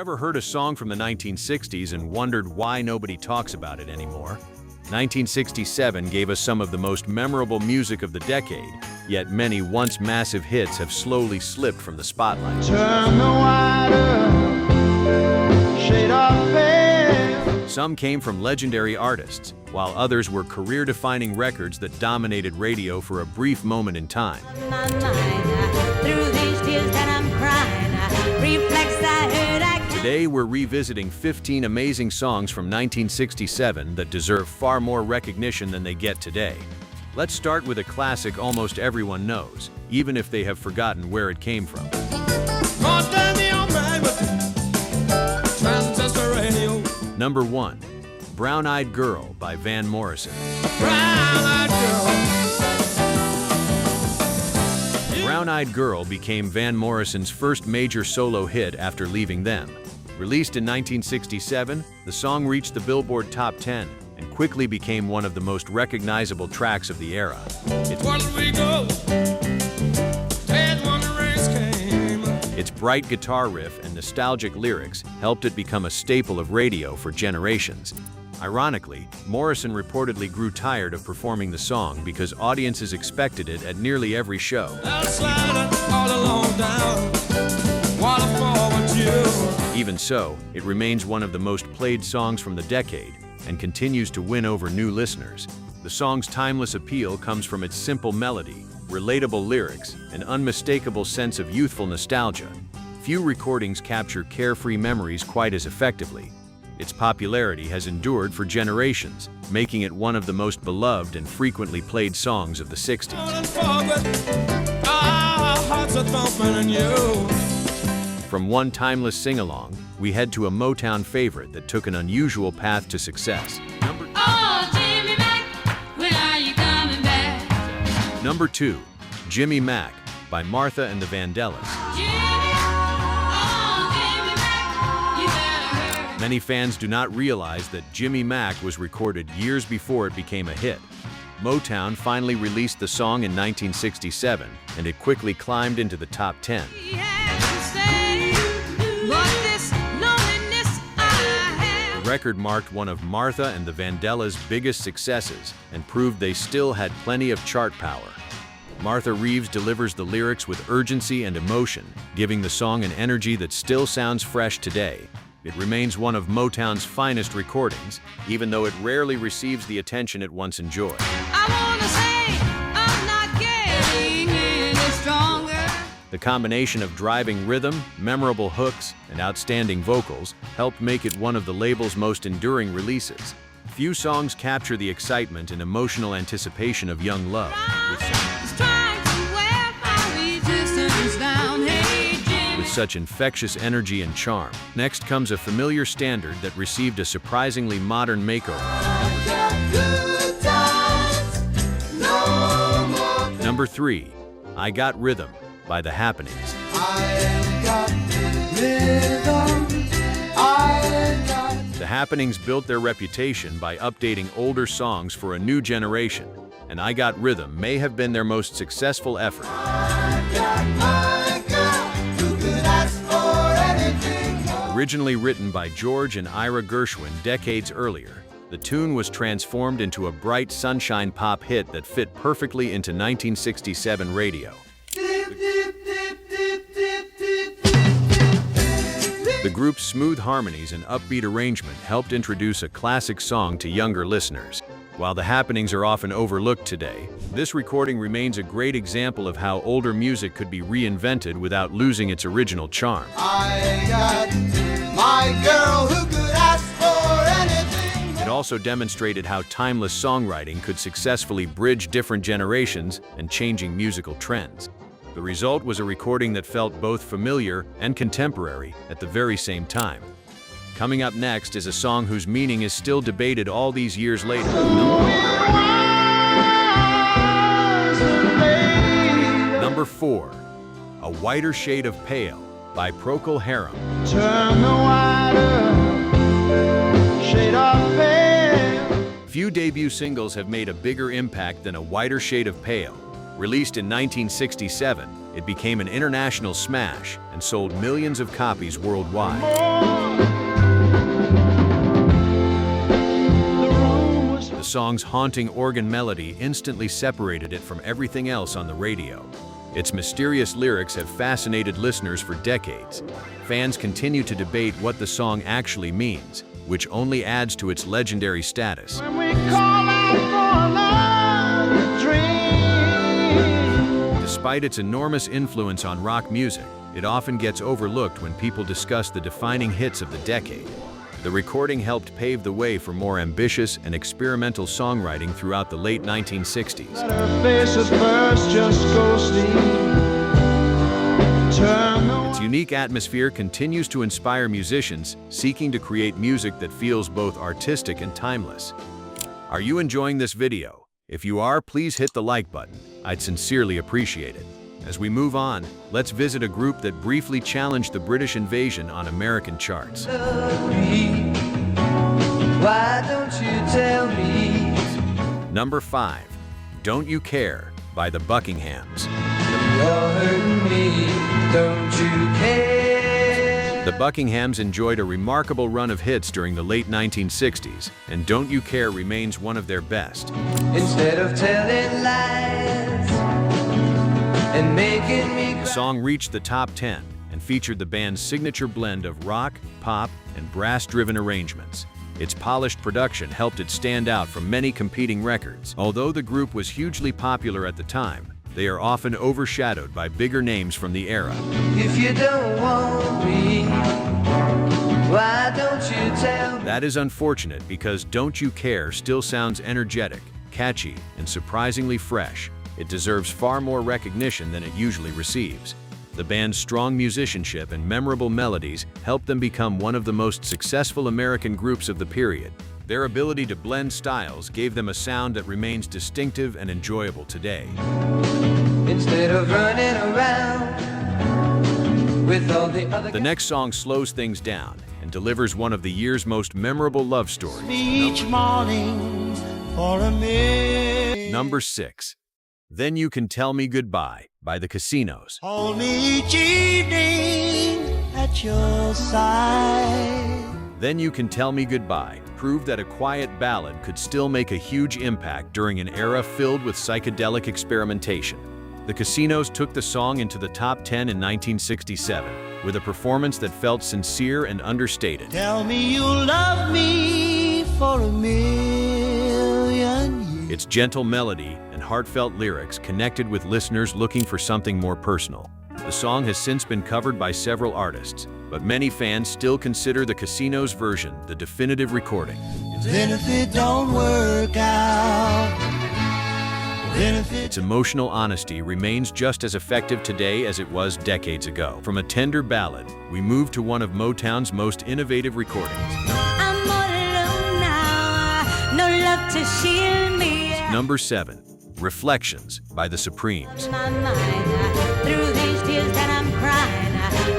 ever heard a song from the 1960s and wondered why nobody talks about it anymore? 1967 gave us some of the most memorable music of the decade, yet many once massive hits have slowly slipped from the spotlight. Turn the wide up, shade of pale. Some came from legendary artists, while others were career-defining records that dominated radio for a brief moment in time. Today, we're revisiting 15 amazing songs from 1967 that deserve far more recognition than they get today. Let's start with a classic almost everyone knows, even if they have forgotten where it came from. Number 1. Brown-Eyed Girl by Van Morrison. Brown-Eyed Girl became Van Morrison's first major solo hit after leaving them. Released in 1967, the song reached the Billboard Top 10 and quickly became one of the most recognizable tracks of the era. Its bright guitar riff and nostalgic lyrics helped it become a staple of radio for generations. Ironically, Morrison reportedly grew tired of performing the song because audiences expected it at nearly every show. Even so, it remains one of the most played songs from the decade and continues to win over new listeners. The song's timeless appeal comes from its simple melody, relatable lyrics, and unmistakable sense of youthful nostalgia. Few recordings capture carefree memories quite as effectively. Its popularity has endured for generations, making it one of the most beloved and frequently played songs of the 60s. From one timeless sing-along, we head to a Motown favorite that took an unusual path to success. Number 2, Jimmy Mack by Martha and the Vandellas. Many fans do not realize that Jimmy Mack was recorded years before it became a hit. Motown finally released the song in 1967, and it quickly climbed into the top 10. The record marked one of Martha and the Vandellas' biggest successes and proved they still had plenty of chart power. Martha Reeves delivers the lyrics with urgency and emotion, giving the song an energy that still sounds fresh today. It remains one of Motown's finest recordings, even though it rarely receives the attention it once enjoyed. The combination of driving rhythm, memorable hooks, and outstanding vocals helped make it one of the label's most enduring releases. Few songs capture the excitement and emotional anticipation of young love. With such infectious energy and charm. Next comes a familiar standard that received a surprisingly modern makeover. Number 3, I Got Rhythm by The Happenings. The Happenings built their reputation by updating older songs for a new generation, and I Got Rhythm may have been their most successful effort. Originally written by George and Ira Gershwin decades earlier, the tune was transformed into a bright sunshine pop hit that fit perfectly into 1967 radio. The group's smooth harmonies and upbeat arrangement helped introduce a classic song to younger listeners. While The Happenings are often overlooked today, this recording remains a great example of how older music could be reinvented without losing its original charm. I got my girl who could ask for anything. It also demonstrated how timeless songwriting could successfully bridge different generations and changing musical trends. The result was a recording that felt both familiar and contemporary at the very same time. Coming up next is a song whose meaning is still debated all these years later. Number 4, A Whiter Shade of Pale by Procol Harum. Turn the wide up, shade of pale. Few debut singles have made a bigger impact than A Whiter Shade of Pale. Released in 1967, It became an international smash and sold millions of copies worldwide. The song's haunting organ melody instantly separated it from everything else on the radio. Its mysterious lyrics have fascinated listeners for decades. Fans continue to debate what the song actually means, which only adds to its legendary status. When we call out for another drink. Despite its enormous influence on rock music, it often gets overlooked when people discuss the defining hits of the decade. The recording helped pave the way for more ambitious and experimental songwriting throughout the late 1960s. Let her face at first just go sleep. Turn the Its unique atmosphere continues to inspire musicians seeking to create music that feels both artistic and timeless. Are you enjoying this video? If you are, please hit the like button. I'd sincerely appreciate it. As we move on, let's visit a group that briefly challenged the British invasion on American charts. Why don't you tell me? Number 5, Don't You Care by the Buckinghams. You're hurting me, don't you care? The Buckinghams enjoyed a remarkable run of hits during the late 1960s, and Don't You Care remains one of their best. Instead of telling lies and making me The song reached the top 10 and featured the band's signature blend of rock, pop, and brass-driven arrangements. Its polished production helped it stand out from many competing records. Although the group was hugely popular at the time, they are often overshadowed by bigger names from the era. If you don't want me, why don't you tell me? That is unfortunate because Don't You Care still sounds energetic, catchy, and surprisingly fresh. It deserves far more recognition than it usually receives. The band's strong musicianship and memorable melodies helped them become one of the most successful American groups of the period. Their ability to blend styles gave them a sound that remains distinctive and enjoyable today. Instead of running around with all the other The next song slows things down and delivers one of the year's most memorable love stories. each morning for a minute. Number 6, Then You Can Tell Me Goodbye by the Casinos. Hold me each evening at your side. Then You Can Tell Me Goodbye proved that a quiet ballad could still make a huge impact during an era filled with psychedelic experimentation. The Casinos took the song into the top 10 in 1967 with a performance that felt sincere and understated. Tell me you'll love me for a million years. Its gentle melody and heartfelt lyrics connected with listeners looking for something more personal. The song has since been covered by several artists, but many fans still consider the Casinos version the definitive recording. Then if it don't work out, then if it Its emotional honesty remains just as effective today as it was decades ago. From a tender ballad, we move to one of Motown's most innovative recordings. I'm all alone now, no love to shield me. Number 7, Reflections by the Supremes. My mind, through these tears that I'm crying,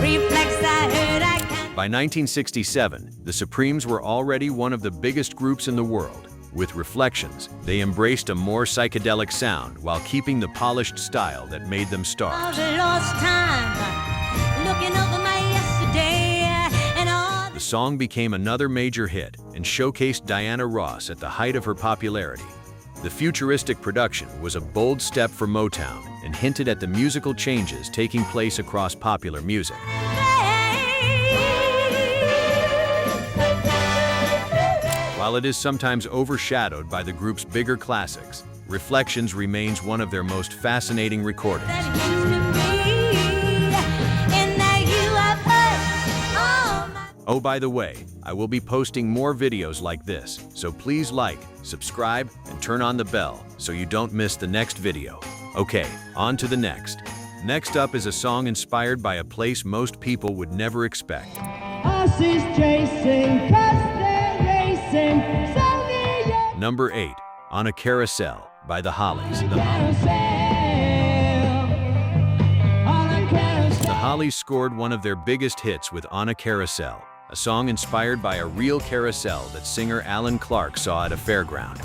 reflex I heard I can't. By 1967, the Supremes were already one of the biggest groups in the world. With Reflections, they embraced a more psychedelic sound while keeping the polished style that made them All stars. the lost time, looking over my yesterday, and all The song became another major hit and showcased Diana Ross at the height of her popularity. The futuristic production was a bold step for Motown and hinted at the musical changes taking place across popular music. While it is sometimes overshadowed by the group's bigger classics, Reflections remains one of their most fascinating recordings. that used to be, and now you have hurt all my. Oh, by the way, I will be posting more videos like this, so please like, subscribe, and turn on the bell so you don't miss the next video. Okay, on to the next. Next up is a song inspired by a place most people would never expect. Horses chasing, 'cause they're racing, so they Number 8, On a Carousel by the Hollies. carousel, on a carousel. The Hollies scored one of their biggest hits with On a Carousel, a song inspired by a real carousel that singer Alan Clark saw at a fairground.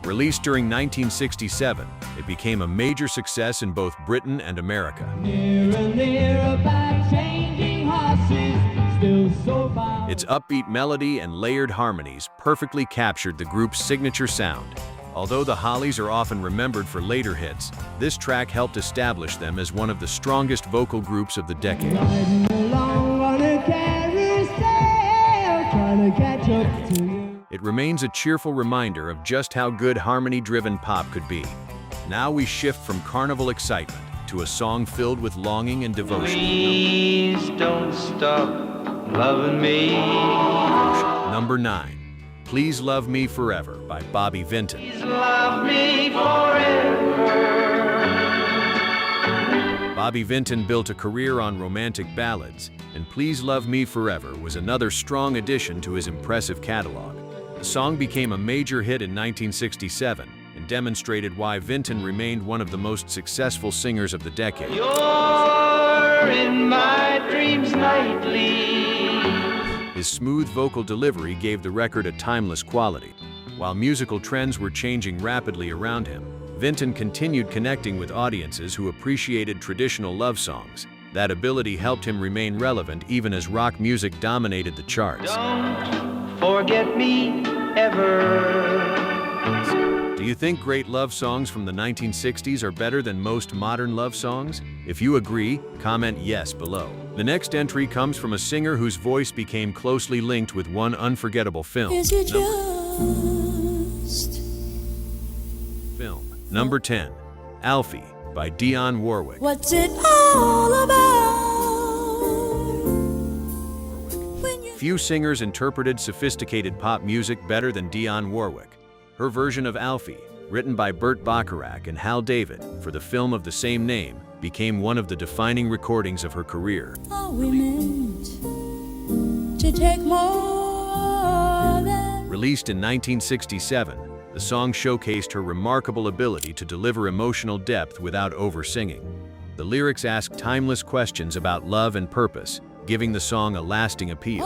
Released during 1967, it became a major success in both Britain and America. Its upbeat melody and layered harmonies perfectly captured the group's signature sound. Although the Hollies are often remembered for later hits, this track helped establish them as one of the strongest vocal groups of the decade. It remains a cheerful reminder of just how good harmony-driven pop could be. Now we shift from carnival excitement to a song filled with longing and devotion. Please don't stop loving me. Number 9. Please Love Me Forever by Bobby Vinton. Please love me forever. Bobby Vinton built a career on romantic ballads, and Please Love Me Forever was another strong addition to his impressive catalog. The song became a major hit in 1967 and demonstrated why Vinton remained one of the most successful singers of the decade. You're in my dreams nightly. His smooth vocal delivery gave the record a timeless quality. While musical trends were changing rapidly around him, Vinton continued connecting with audiences who appreciated traditional love songs. That ability helped him remain relevant even as rock music dominated the charts. Don't forget me ever. Do you think great love songs from the 1960s are better than most modern love songs? If you agree, comment yes below. The next entry comes from a singer whose voice became closely linked with one unforgettable film. Is it just Number 10. Alfie by Dionne Warwick. what's it all about? When you Few singers interpreted sophisticated pop music better than Dionne Warwick. Her version of Alfie, written by Burt Bacharach and Hal David for the film of the same name, became one of the defining recordings of her career. are we meant to take more than Released in 1967, the song showcased her remarkable ability to deliver emotional depth without over-singing. The lyrics ask timeless questions about love and purpose, giving the song a lasting appeal.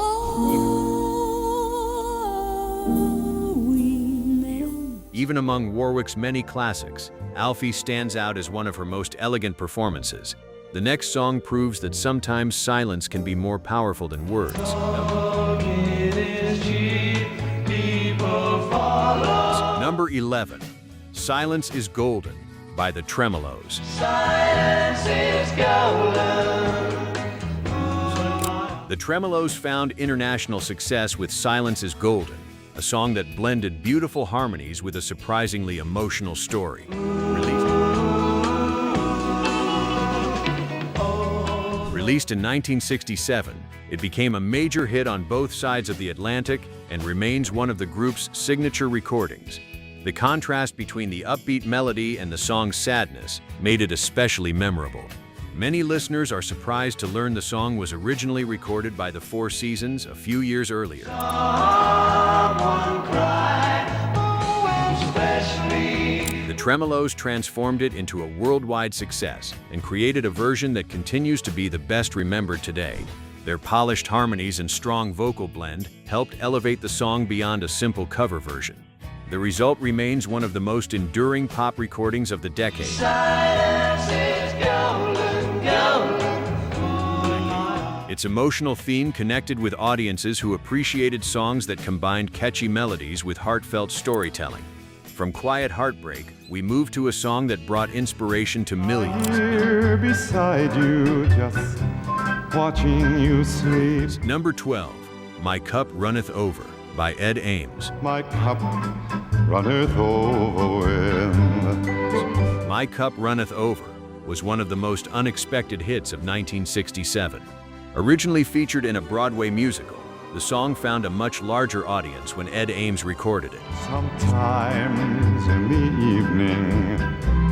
Even among Warwick's many classics, Alfie stands out as one of her most elegant performances. The next song proves that sometimes silence can be more powerful than words. Number 11. Silence is Golden by the Tremeloes. The Tremeloes found international success with Silence is Golden, a song that blended beautiful harmonies with a surprisingly emotional story. Released in 1967, it became a major hit on both sides of the Atlantic and remains one of the group's signature recordings. The contrast between the upbeat melody and the song's sadness made it especially memorable. Many listeners are surprised to learn the song was originally recorded by the Four Seasons a few years earlier. The Tremeloes transformed it into a worldwide success and created a version that continues to be the best remembered today. Their polished harmonies and strong vocal blend helped elevate the song beyond a simple cover version. The result remains one of the most enduring pop recordings of the decade. Its emotional theme connected with audiences who appreciated songs that combined catchy melodies with heartfelt storytelling. From Quiet Heartbreak, we move to a song that brought inspiration to millions. Here beside you, just watching you sleep. Number 12. My Cup Runneth Over by Ed Ames. My cup runneth over when My Cup Runneth Over was one of the most unexpected hits of 1967. Originally featured in a Broadway musical, the song found a much larger audience when Ed Ames recorded it. sometimes in the evening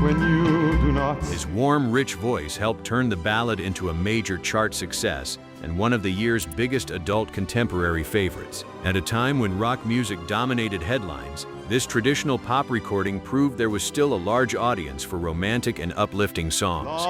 when you do not His warm, rich voice helped turn the ballad into a major chart success and one of the year's biggest adult contemporary favorites. At a time when rock music dominated headlines, this traditional pop recording proved there was still a large audience for romantic and uplifting songs.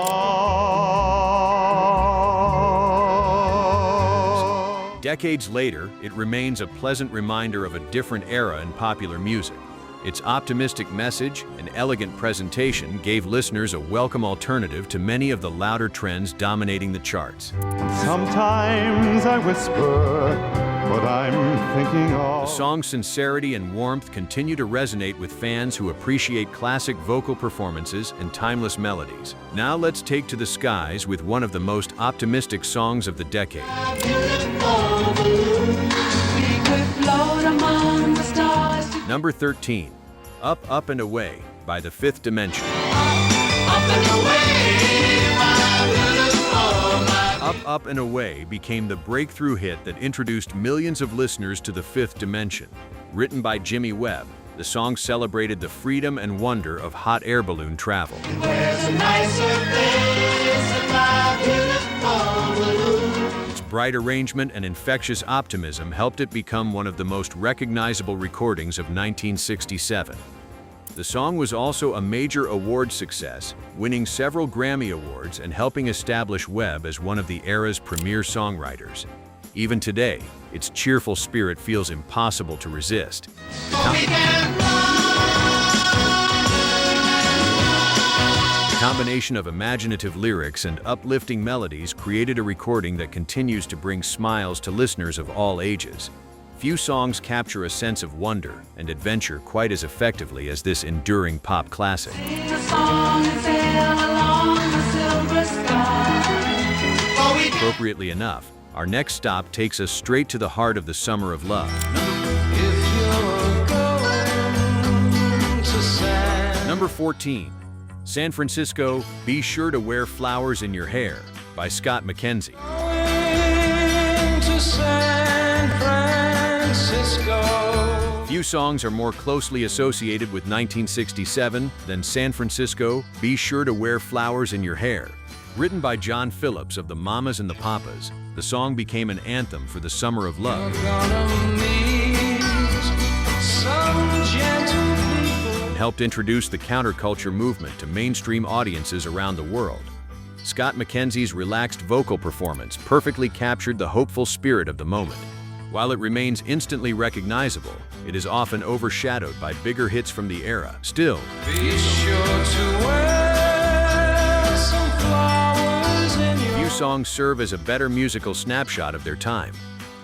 Decades later, it remains a pleasant reminder of a different era in popular music. Its optimistic message and elegant presentation gave listeners a welcome alternative to many of the louder trends dominating the charts. Sometimes I whisper what I'm thinking of. The song's sincerity and warmth continue to resonate with fans who appreciate classic vocal performances and timeless melodies. Now let's take to the skies with one of the most optimistic songs of the decade. Number 13, Up, Up and Away by The Fifth Dimension. Up, Up and Away became the breakthrough hit that introduced millions of listeners to the Fifth Dimension. Written by Jimmy Webb, the song celebrated the freedom and wonder of hot air balloon travel. Its bright arrangement and infectious optimism helped it become one of the most recognizable recordings of 1967. The song was also a major award success, winning several Grammy Awards and helping establish Webb as one of the era's premier songwriters. Even today, its cheerful spirit feels impossible to resist. The combination of imaginative lyrics and uplifting melodies created a recording that continues to bring smiles to listeners of all ages. Few songs capture a sense of wonder and adventure quite as effectively as this enduring pop classic. Appropriately enough, our next stop takes us straight to the heart of the summer of love. Number 14, San Francisco, Be Sure to Wear Flowers in Your Hair by Scott McKenzie. Few songs are more closely associated with 1967 than San Francisco, Be Sure to Wear Flowers in Your Hair. Written by John Phillips of the Mamas and the Papas, the song became an anthem for the summer of love. And helped introduce the counterculture movement to mainstream audiences around the world. Scott McKenzie's relaxed vocal performance perfectly captured the hopeful spirit of the moment. While it remains instantly recognizable, it is often overshadowed by bigger hits from the era. Still, few songs serve as a better musical snapshot of their time.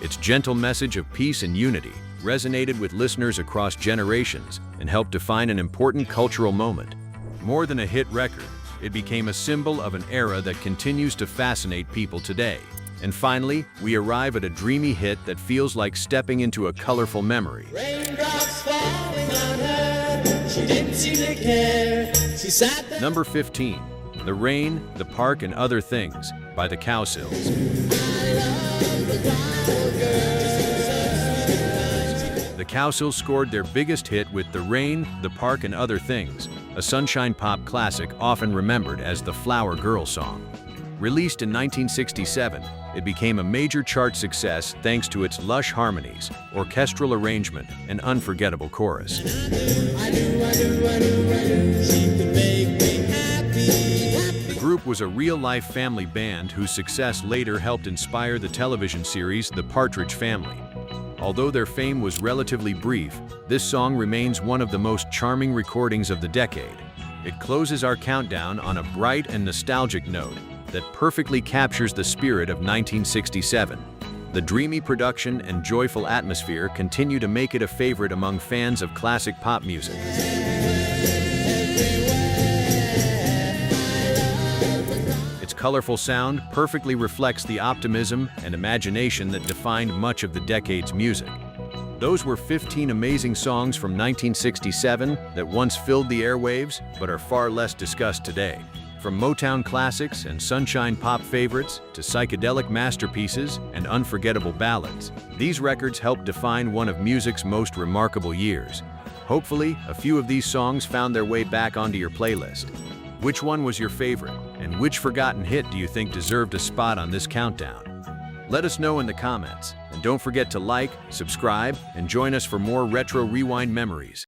Its gentle message of peace and unity resonated with listeners across generations and helped define an important cultural moment. More than a hit record, it became a symbol of an era that continues to fascinate people today. And finally, we arrive at a dreamy hit that feels like stepping into a colorful memory. Raindrops falling on her, she didn't seem to care. She sat there. Number 15, The Rain, the Park and Other Things by the Cowsills. The Cowsills scored their biggest hit with The Rain, the Park and Other Things, a sunshine pop classic often remembered as the Flower Girl song. Released in 1967, it became a major chart success thanks to its lush harmonies, orchestral arrangement, and unforgettable chorus. The group was a real-life family band whose success later helped inspire the television series The Partridge Family. Although their fame was relatively brief, this song remains one of the most charming recordings of the decade. It closes our countdown on a bright and nostalgic note that perfectly captures the spirit of 1967. The dreamy production and joyful atmosphere continue to make it a favorite among fans of classic pop music. Its colorful sound perfectly reflects the optimism and imagination that defined much of the decade's music. Those were 15 amazing songs from 1967 that once filled the airwaves but are far less discussed today. From Motown classics and sunshine pop favorites to psychedelic masterpieces and unforgettable ballads, these records helped define one of music's most remarkable years. Hopefully, a few of these songs found their way back onto your playlist. Which one was your favorite, and which forgotten hit do you think deserved a spot on this countdown? Let us know in the comments, and don't forget to like, subscribe, and join us for more Retro Rewind memories.